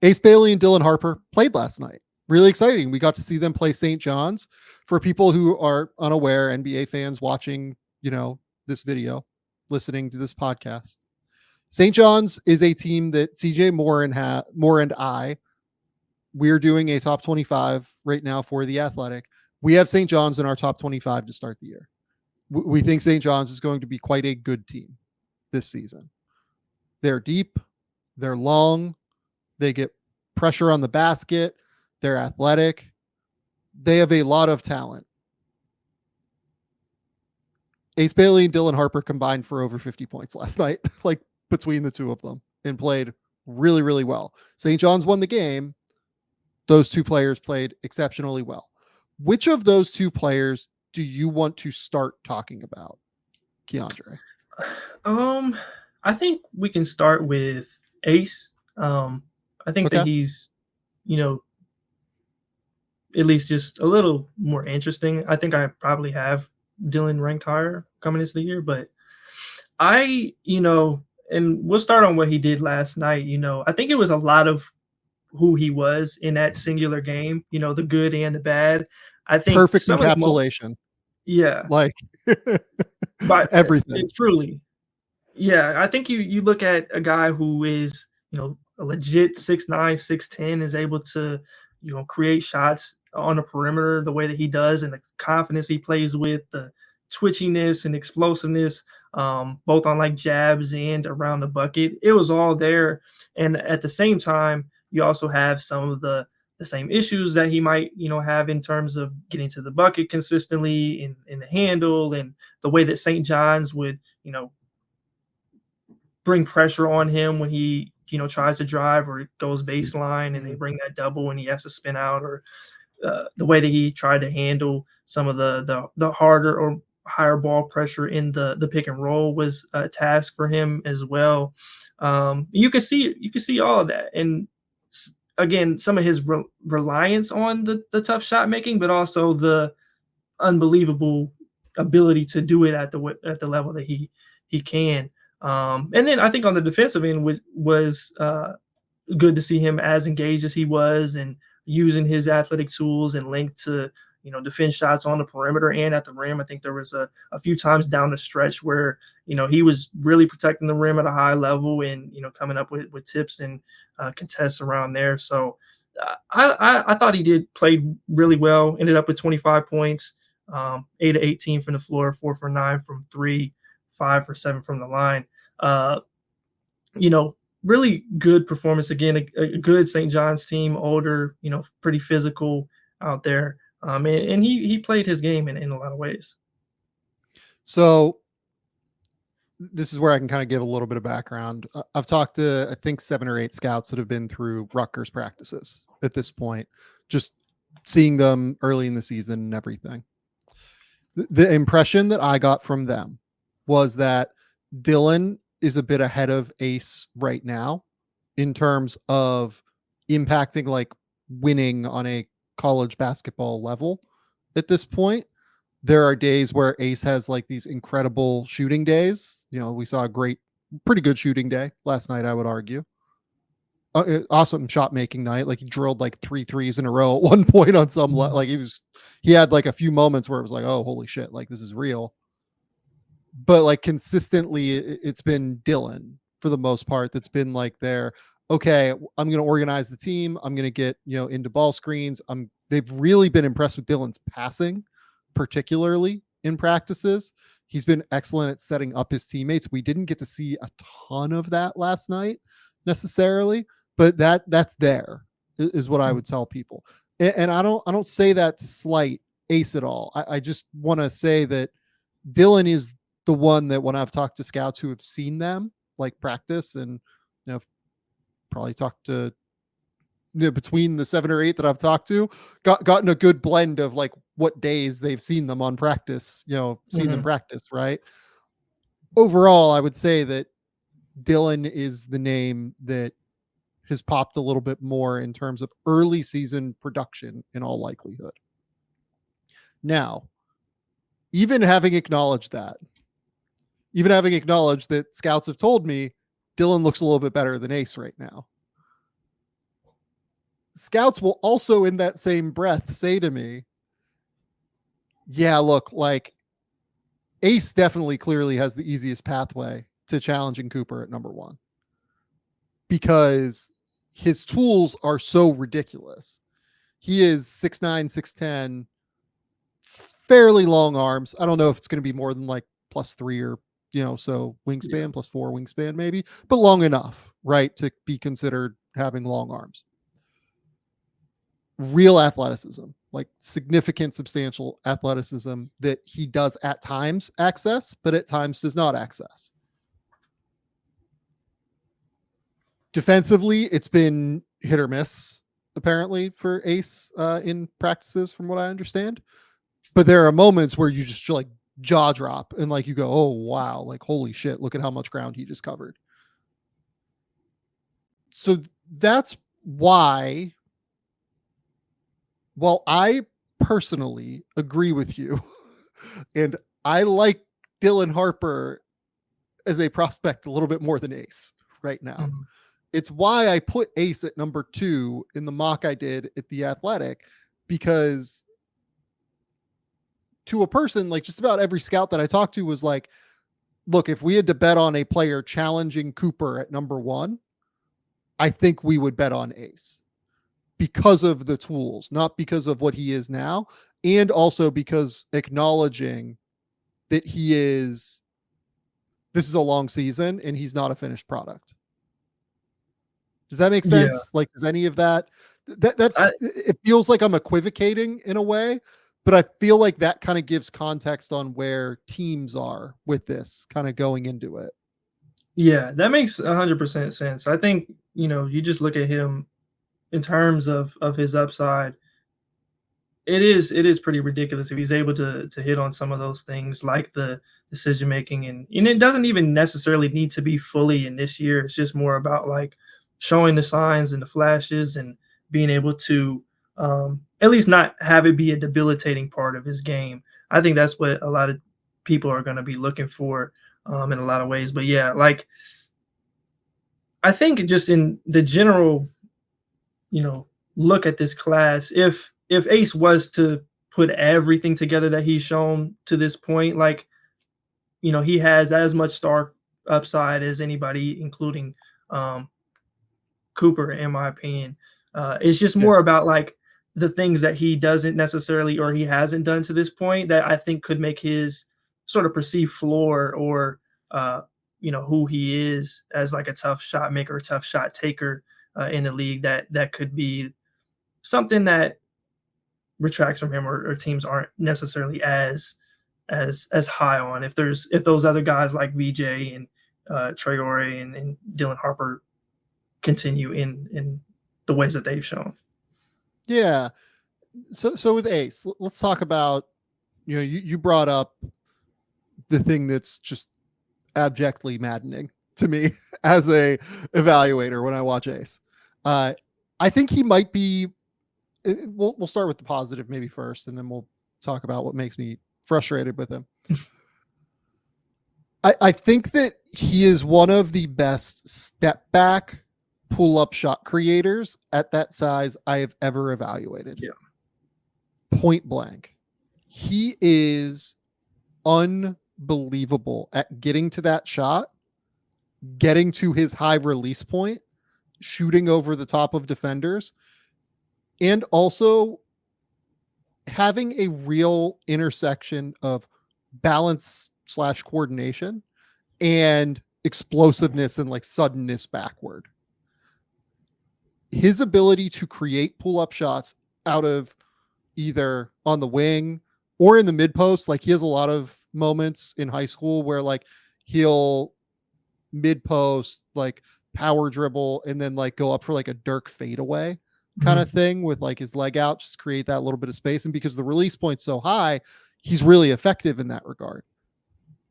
Ace Bailey and Dylan Harper played last night. Really exciting. We got to see them play St. John's. For people who are unaware, NBA fans watching, this video, listening to this podcast, St. John's is a team that CJ Moore and I, we're doing a top 25 right now for The Athletic. We have St. John's in our top 25 to start the year. We think St. John's is going to be quite a good team this season. They're deep. They're long. They get pressure on the basket. They're athletic. They have a lot of talent. Ace Bailey and Dylan Harper combined for over 50 points last night, like between the two of them, and played really, really well. St. John's won the game. Those two players played exceptionally well. Which of those two players do you want to start talking about, Keandre? I think we can start with Ace. I think that he's, at least just a little more interesting. I think I probably have Dylan ranked higher coming into the year, but and we'll start on what he did last night. I think it was a lot of who he was in that singular game, the good and the bad. I think perfect encapsulation. Like by everything. Truly. Yeah. I think you look at a guy who is, a legit 6'9", 6'10", is able to, create shots on the perimeter the way that he does, and the confidence he plays with, the twitchiness and explosiveness, both on like jabs and around the bucket. It was all there. And at the same time, you also have some of the same issues that he might, have in terms of getting to the bucket consistently in the handle, and the way that St. John's would, bring pressure on him when he, tries to drive or goes baseline and they bring that double and he has to spin out, or the way that he tried to handle some of the harder or higher ball pressure in the pick and roll was a task for him as well. You can see all of that. And again, some of his reliance on the tough shot making, but also the unbelievable ability to do it at the level that he can. And then I think on the defensive end was good to see him as engaged as he was, and using his athletic tools and length to, defend shots on the perimeter and at the rim. I think there was a few times down the stretch where, he was really protecting the rim at a high level and, coming up with tips and contests around there. So I thought he played really well, ended up with 25 points, 8 of 18 from the floor, 4 for 9 from 3, 5 for 7 from the line. Really good performance. Again, a good St. John's team, older, pretty physical out there. And he played his game in a lot of ways. So this is where I can kind of give a little bit of background. I've talked to, I think, 7 or 8 scouts that have been through Rutgers practices at this point, just seeing them early in the season and everything. The impression that I got from them was that Dylan is a bit ahead of Ace right now in terms of impacting, like winning on a college basketball level at this point. There are days where Ace has like these incredible shooting days. We saw a pretty good shooting day last night, I would argue. Awesome shot making night. Like he drilled like 3 threes in a row at one point on some, like he had like a few moments where it was like, oh, holy shit, like this is real. But like consistently, it's been Dylan for the most part that's been like there. Okay, I'm going to organize the team. I'm going to get, into ball screens. They've really been impressed with Dylan's passing, particularly in practices. He's been excellent at setting up his teammates. We didn't get to see a ton of that last night necessarily, but that's there is what I would tell people. And I don't say that to slight Ace at all. I just want to say that Dylan is the one that when I've talked to scouts who have seen them like practice, and probably talked to between the 7 or 8 that I've talked to, gotten a good blend of like what days they've seen them on practice, seen them practice, right? Overall, I would say that Dylan is the name that has popped a little bit more in terms of early season production in all likelihood. Now, even having acknowledged that scouts have told me Dylan looks a little bit better than Ace right now, scouts will also in that same breath say to me, yeah, look, like Ace definitely clearly has the easiest pathway to challenging Cooper at number 1 because his tools are so ridiculous. He is 6'9", 6'10", fairly long arms. I don't know if it's going to be more than like +3 or, so wingspan, +4 wingspan maybe, but long enough, right, to be considered having long arms. Real athleticism, like significant, substantial athleticism that he does at times access, but at times does not access. Defensively, it's been hit or miss, apparently, for Ace in practices, from what I understand. But there are moments where you just like jaw drop and like you go, oh, wow, like, holy shit, look at how much ground he just covered. So that's why, while I personally agree with you, and I like Dylan Harper as a prospect a little bit more than Ace right now. Mm-hmm. It's why I put Ace at number 2 in the mock I did at The Athletic, because to a person, like just about every scout that I talked to was like, look, if we had to bet on a player challenging Cooper at number 1, I think we would bet on Ace because of the tools, not because of what he is now. And also because acknowledging that this is a long season and he's not a finished product. Does that make sense? Yeah. Like, does any of that it feels like I'm equivocating in a way, but I feel like that kind of gives context on where teams are with this kind of going into it. Yeah, that makes 100% sense. I think, you just look at him in terms of his upside. It is pretty ridiculous if he's able to hit on some of those things like the decision making, and it doesn't even necessarily need to be fully in this year. It's just more about like showing the signs and the flashes and being able to at least not have it be a debilitating part of his game. I think that's what a lot of people are going to be looking for in a lot of ways. But yeah, like I think just in the general, look at this class, if Ace was to put everything together that he's shown to this point, like, he has as much star upside as anybody, including Cooper, in my opinion. It's just more about like the things that he doesn't necessarily, or he hasn't done to this point, that I think could make his sort of perceived floor, or who he is as like a tough shot maker, tough shot taker in the league, that could be something that retracts from him, or teams aren't necessarily as high on. If those other guys like VJ and Traore and Dylan Harper continue in the ways that they've shown. Yeah. So with Ace, let's talk about, you brought up the thing that's just abjectly maddening to me as a evaluator when I watch Ace. I think he might be, we'll start with the positive maybe first, and then we'll talk about what makes me frustrated with him. I think that he is one of the best step back pull-up shot creators at that size I have ever evaluated. Yeah. Point blank. He is unbelievable at getting to that shot, getting to his high release point, shooting over the top of defenders, and also having a real intersection of balance / coordination and explosiveness and like suddenness backward. His ability to create pull-up shots out of either on the wing or in the mid post, like he has a lot of moments in high school where like he'll mid post, like power dribble, and then like go up for like a Dirk fadeaway kind of thing with like his leg out, just create that little bit of space. And because the release point's so high, he's really effective in that regard.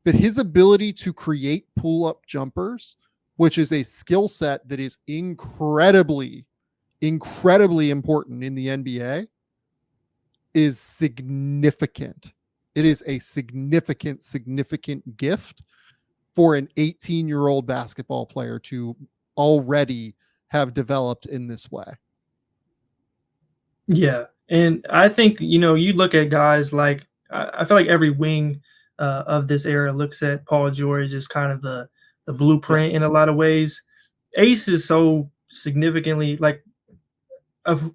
But his ability to create pull-up jumpers, which is a skill set that is incredibly important in the NBA, is significant. It is a significant gift for an 18-year-old basketball player to already have developed in this way. Yeah, and I think, you look at guys like I feel like every wing of this era looks at Paul George as kind of the blueprint Yes. in a lot of ways. Ace is so significantly like of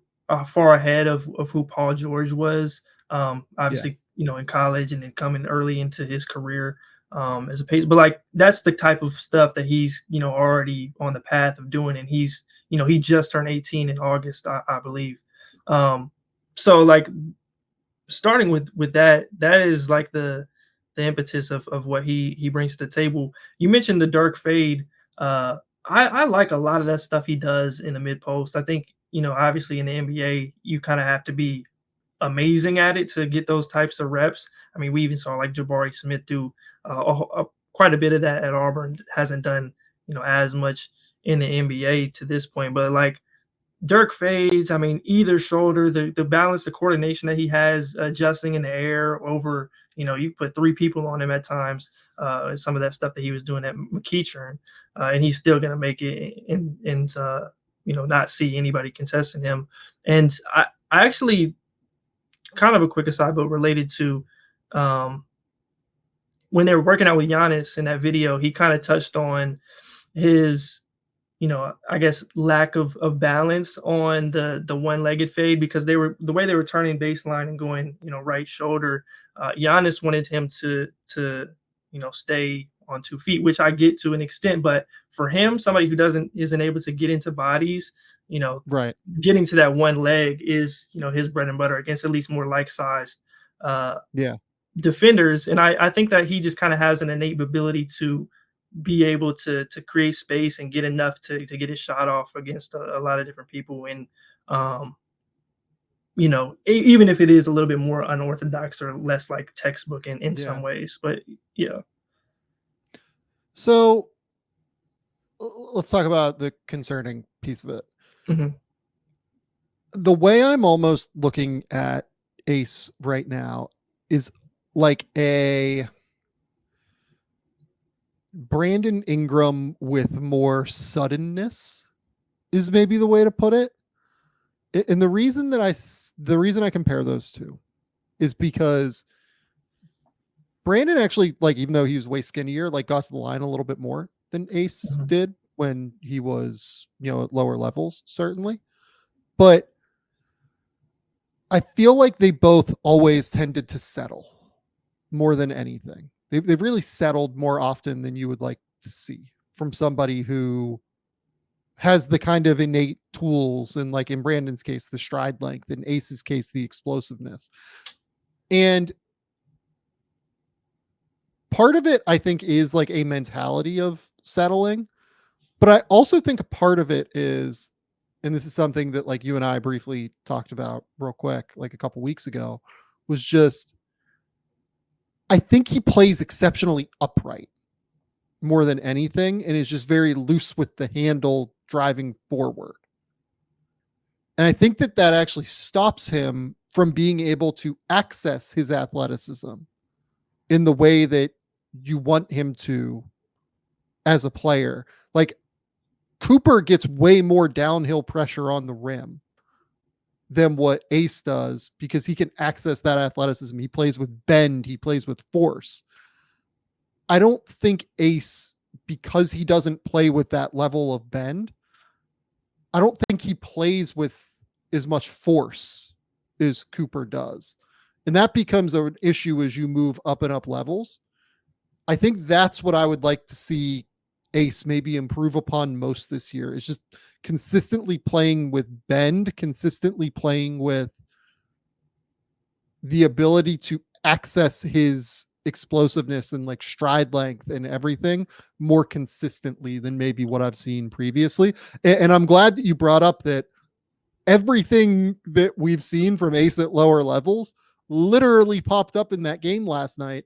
far ahead of who Paul George was. Yeah. Obviously, in college and then coming early into his career as a pace, but like that's the type of stuff that he's already on the path of doing, and he just turned 18 in August, I believe. Um, so like starting with that is like the impetus of what he brings to the table. You mentioned the dark fade. Uh, I like a lot of that stuff he does in the mid post. I think obviously in the NBA you kind of have to be amazing at it to get those types of reps. I mean, we even saw like Jabari Smith do quite a bit of that at Auburn. Hasn't done as much in the NBA to this point, but like Dirk fades. I mean, either shoulder, the balance, the coordination that he has adjusting in the air over, you put three people on him at times. Some of that stuff that he was doing at McEachern, and he's still going to make it and not see anybody contesting him. And I actually kind of a quick aside, but related to um, when they were working out with Giannis in that video, he kind of touched on his I guess lack of balance on the one-legged fade because the way they were turning baseline and going, right shoulder. Giannis wanted him to stay on 2 feet, which I get to an extent, but for him, somebody who isn't able to get into bodies, you know, Right. getting to that one leg is his bread and butter against at least more like-sized uh, Yeah. defenders, and I think that he just kind of has an innate ability to be able to create space and get enough to get his shot off against a lot of different people. And um, even if it is a little bit more unorthodox or less like textbook in some Yeah. ways. But yeah. So let's talk about the concerning piece of it. Mhm. The way I'm almost looking at Ace right now is like a Brandon Ingram with more suddenness is maybe the way to put it. And the reason I compare those two is because Brandon actually, like, even though he was way skinnier, like got to the line a little bit more than Ace Mhm. did when he was, at lower levels, certainly. But I feel like they both always tended to settle more than anything. They've really settled more often than you would like to see from somebody who has the kind of innate tools, and like in Brandon's case, the stride length, in Ace's case, the explosiveness. And part of it, I think, is like a mentality of settling. But I also think a part of it is, and this is something that like you and I briefly talked about real quick, like a couple weeks ago, was just I think he plays exceptionally upright more than anything and is just very loose with the handle driving forward. And I think that that actually stops him from being able to access his athleticism in the way that you want him to as a player. Like Cooper gets way more downhill pressure on the rim than what Ace does because he can access that athleticism. He plays with bend, he plays with force. I don't think Ace, because he doesn't play with that level of bend, I don't think he plays with as much force as Cooper does. And that becomes an issue as you move up and up levels. I think that's what I would like to see Ace maybe improve upon most this year, is just consistently playing with bend, consistently playing with the ability to access his explosiveness and like stride length and everything more consistently than maybe what I've seen previously. And I'm glad that you brought up that everything that we've seen from Ace at lower levels literally popped up in that game last night,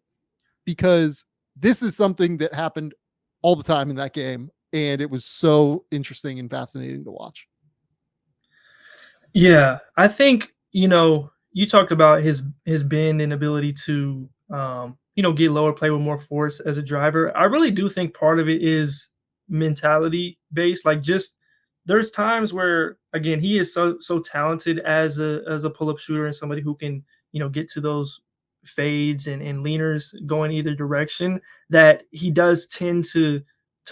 because this is something that happened all the time in that game. And it was so interesting and fascinating to watch. Yeah, I think you talked about his bend and ability to get lower, play with more force as a driver. I really do think part of it is mentality based, like just there's times where, again, he is so talented as a pull-up shooter and somebody who can, get to those fades and leaners going either direction, that he does tend to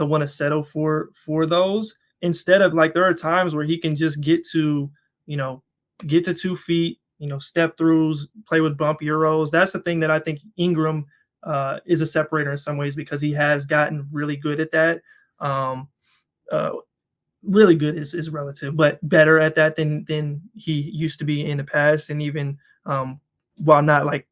want to settle for those, instead of, like, there are times where he can just you know, get to 2 feet, step throughs, play with bump euros. That's the thing that I think Ingram is a separator in some ways, because he has gotten really good at that. Um, uh, really good is relative, but better at that than he used to be in the past, and even while not like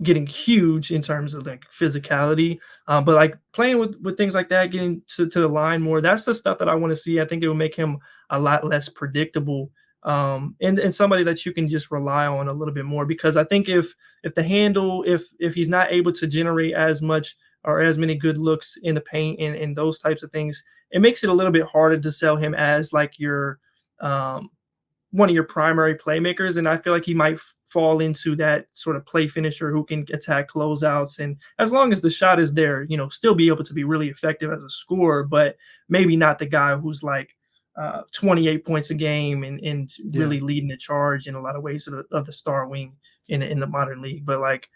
getting huge in terms of like physicality, but like playing with things like that, getting to the line more. That's the stuff that I want to see. I think it will make him a lot less predictable, and somebody that you can just rely on a little bit more. Because I think if the handle, if he's not able to generate as much or as many good looks in the paint and those types of things, it makes it a little bit harder to sell him as like your um, one of your primary playmakers, and I feel like he might fall into that sort of play finisher who can attack closeouts, and as long as the shot is there, still be able to be really effective as a scorer, but maybe not the guy who's like 28 points a game and Yeah. really leading the charge in a lot of ways of the star wing in the modern league. But like,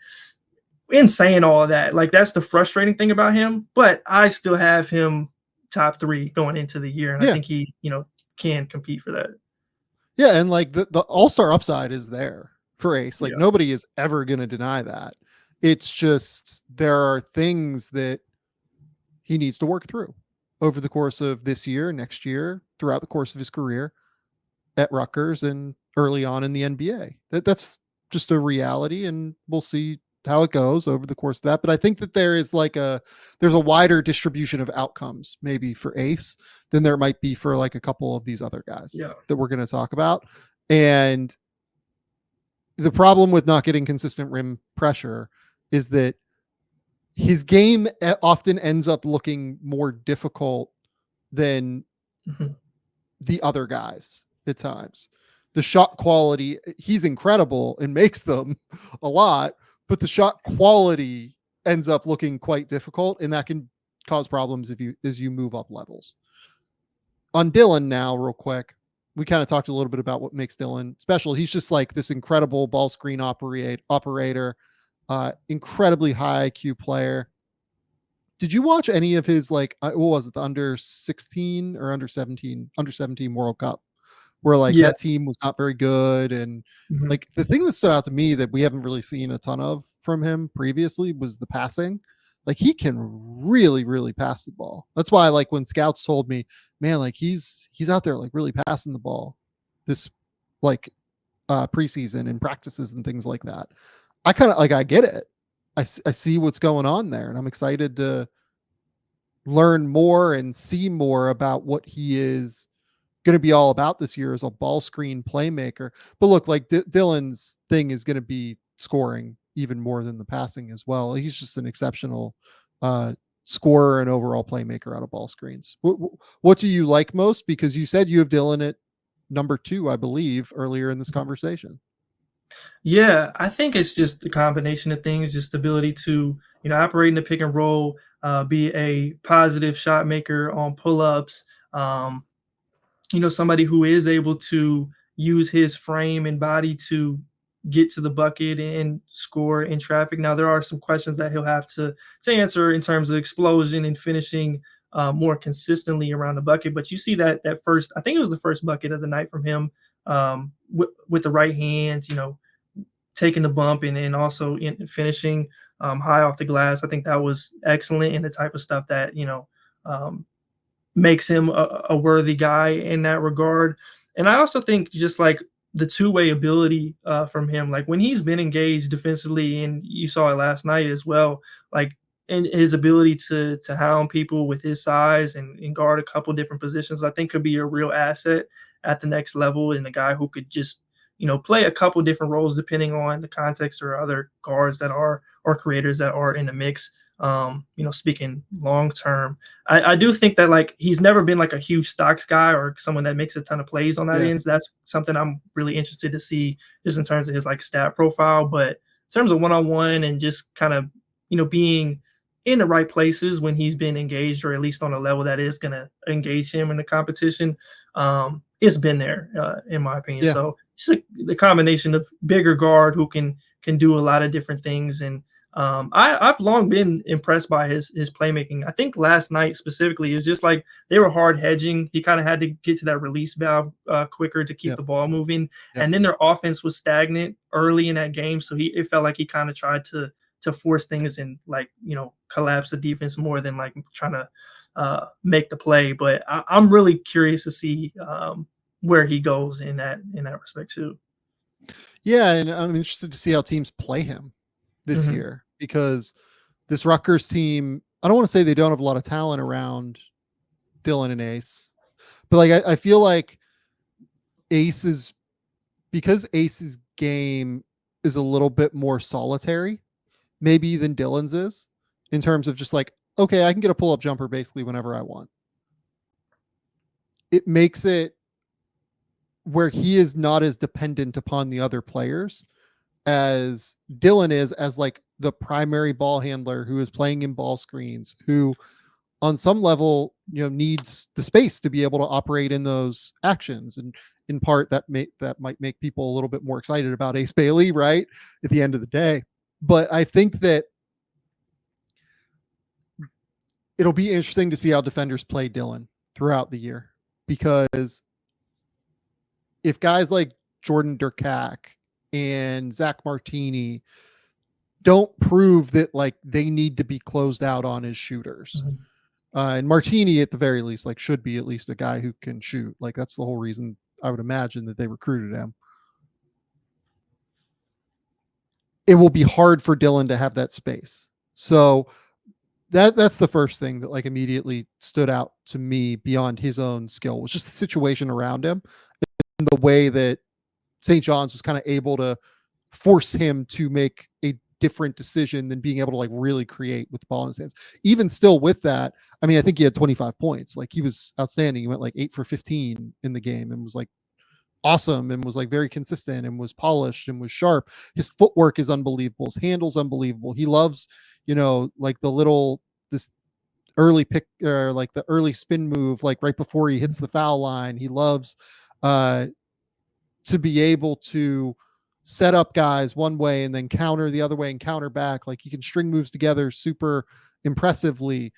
in saying all of that, like, that's the frustrating thing about him. But I still have him top 3 going into the year, and I Yeah. think he can compete for that. Yeah. And like the all-star upside is there for Ace. Like Yeah. nobody is ever going to deny that. It's just there are things that he needs to work through over the course of this year, next year, throughout the course of his career at Rutgers and early on in the NBA. That's just a reality, and we'll see how it goes over the course of that. But I think that there's a wider distribution of outcomes maybe for Ace than there might be for like a couple of these other guys Yeah. that we're going to talk about. And the problem with not getting consistent rim pressure is that his game often ends up looking more difficult than Mhm. the other guys at times. The shot quality, he's incredible and makes them a lot, but the shot quality ends up looking quite difficult, and that can cause problems as you move up levels. On Dylan now, real quick, we kind of talked a little bit about what makes Dylan special. He's just like this incredible ball screen operator, incredibly high IQ player. Did you watch any of his like what was it, the under 16 or under 17 World Cup, where like Yeah. that team was not very good? And Mhm. like the thing that stood out to me that we haven't really seen a ton of from him previously was the passing. Like he can really, really pass the ball. That's why like when scouts told me, man, like he's out there like really passing the ball this like preseason and practices and things like that. I kind of like I get it. I see what's going on there, and I'm excited to learn more and see more about what he is going to be all about this year as a ball screen playmaker. But look, like Dylan's thing is going to be scoring even more than the passing as well. He's just an exceptional uh, scorer and overall playmaker out of ball screens. What do you like most? Because you said you have Dylan at number 2, I believe, earlier in this conversation. Yeah, I think it's just the combination of things, just the ability to, operate in the pick and roll, be a positive shot maker on pull-ups, somebody who is able to use his frame and body to get to the bucket and score in traffic. Now, there are some questions that he'll have to answer in terms of explosion and finishing more consistently around the bucket. But you see that first, I think it was the first bucket of the night from him, with the right hands, taking the bump and also in finishing high off the glass. I think that was excellent, and the type of stuff that um, makes him a worthy guy in that regard. And I also think just like the two-way ability from him, like when he's been engaged defensively, and you saw it last night as well, like, and his ability to hound people with his size and guard a couple different positions, I think could be a real asset at the next level, and a guy who could just play a couple different roles depending on the context or other guards that are or creators that are in the mix. Speaking long term, I do think that like he's never been like a huge stocks guy or someone that makes a ton of plays on that Yeah. ends. That's something I'm really interested to see just in terms of his like stat profile. But in terms of one-on-one and just kind of being in the right places when he's been engaged, or at least on a level that is going to engage him in the competition. It's been there, in my opinion. Yeah. So just the combination of bigger guard who can do a lot of different things. And I've long been impressed by his playmaking. I think last night specifically, it was just like they were hard hedging. He kind of had to get to that release valve quicker to keep Yep. the ball moving. Yep. And then their offense was stagnant early in that game, so it felt like he kind of tried to force things and, like, collapse the defense more than like trying to make the play. But I'm really curious to see where he goes in that respect too. Yeah, and I'm interested to see how teams play him this year, because this Rutgers team, I don't want to say they don't have a lot of talent around Dylan and Ace, but like I feel like Ace's game is a little bit more solitary, maybe, than Dylan's is, in terms of just like, okay, I can get a pull-up jumper basically whenever I want. It makes it where he is not as dependent upon the other players as Dylan is, as like the primary ball handler who is playing in ball screens, who on some level, needs the space to be able to operate in those actions. And in part that might make people a little bit more excited about Ace Bailey, right, at the end of the day. But I think that it'll be interesting to see how defenders play Dylan throughout the year, because if guys like Jordan Durkak and Zach Martini don't prove that like they need to be closed out on his shooters, and Martini at the very least like should be at least a guy who can shoot, like that's the whole reason I would imagine that they recruited him, it will be hard for Dylan to have that space. So that's the first thing that like immediately stood out to me beyond his own skill, was just the situation around him and the way that St. John's was kind of able to force him to make a different decision than being able to like really create with the ball in his hands. Even still with that, I mean, I think he had 25 points. Like he was outstanding. He went like 8 for 15 in the game and was like awesome and was like very consistent and was polished and was sharp. His footwork is unbelievable. His handle's unbelievable. He loves, like this early pick, or like the early spin move, like right before he hits the foul line. He loves to be able to set up guys one way and then counter the other way and counter back. Like he can string moves together super impressively.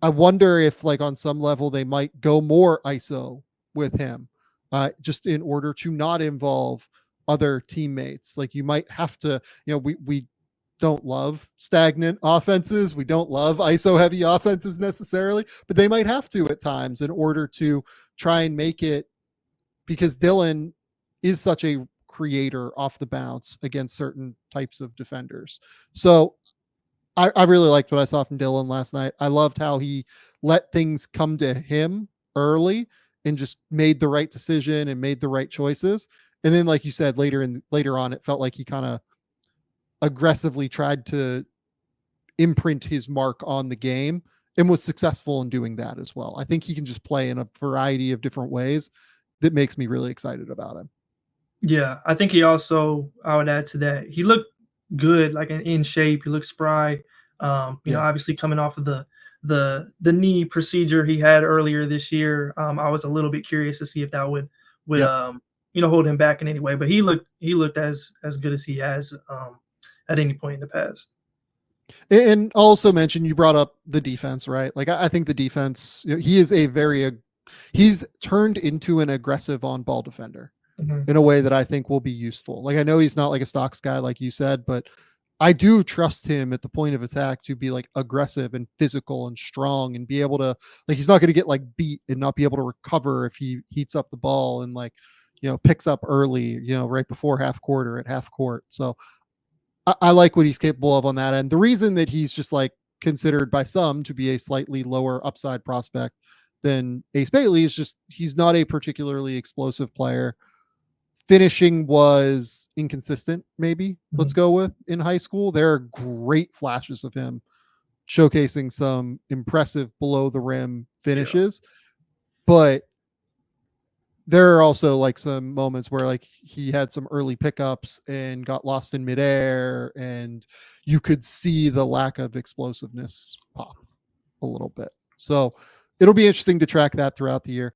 I wonder if like on some level they might go more ISO with him, just in order to not involve other teammates. Like you might have to, we don't love stagnant offenses. We don't love ISO heavy offenses necessarily, but they might have to at times in order to try and make it, because Dylan is such a creator off the bounce against certain types of defenders. So I really liked what I saw from Dylan last night. I loved how he let things come to him early and just made the right decision and made the right choices. And then, like you said, later on, it felt like he kind of aggressively tried to imprint his mark on the game and was successful in doing that as well. I think he can just play in a variety of different ways that makes me really excited about him. Yeah, I think he also, I would add to that, he looked good, like in shape. He looked spry. Obviously coming off of the knee procedure he had earlier this year. I was a little bit curious to see if that would hold him back in any way. But he looked as good as he has at any point in the past. And also mention, you brought up the defense, right? Like I think the defense, he is he's turned into an aggressive on ball defender in a way that I think will be useful. Like I know he's not like a stocks guy, like you said, but I do trust him at the point of attack to be like aggressive and physical and strong and be able to, like, he's not going to get like beat and not be able to recover if he heats up the ball and like, picks up early, right before half court or at half court. So I like what he's capable of on that end. The reason that he's just like considered by some to be a slightly lower upside prospect than Ace Bailey is just he's not a particularly explosive player. Finishing was inconsistent, maybe, let's go with, in high school. There are great flashes of him showcasing some impressive below the rim finishes, but there are also like some moments where like he had some early pickups and got lost in midair, and you could see the lack of explosiveness pop a little bit. So it'll be interesting to track that throughout the year.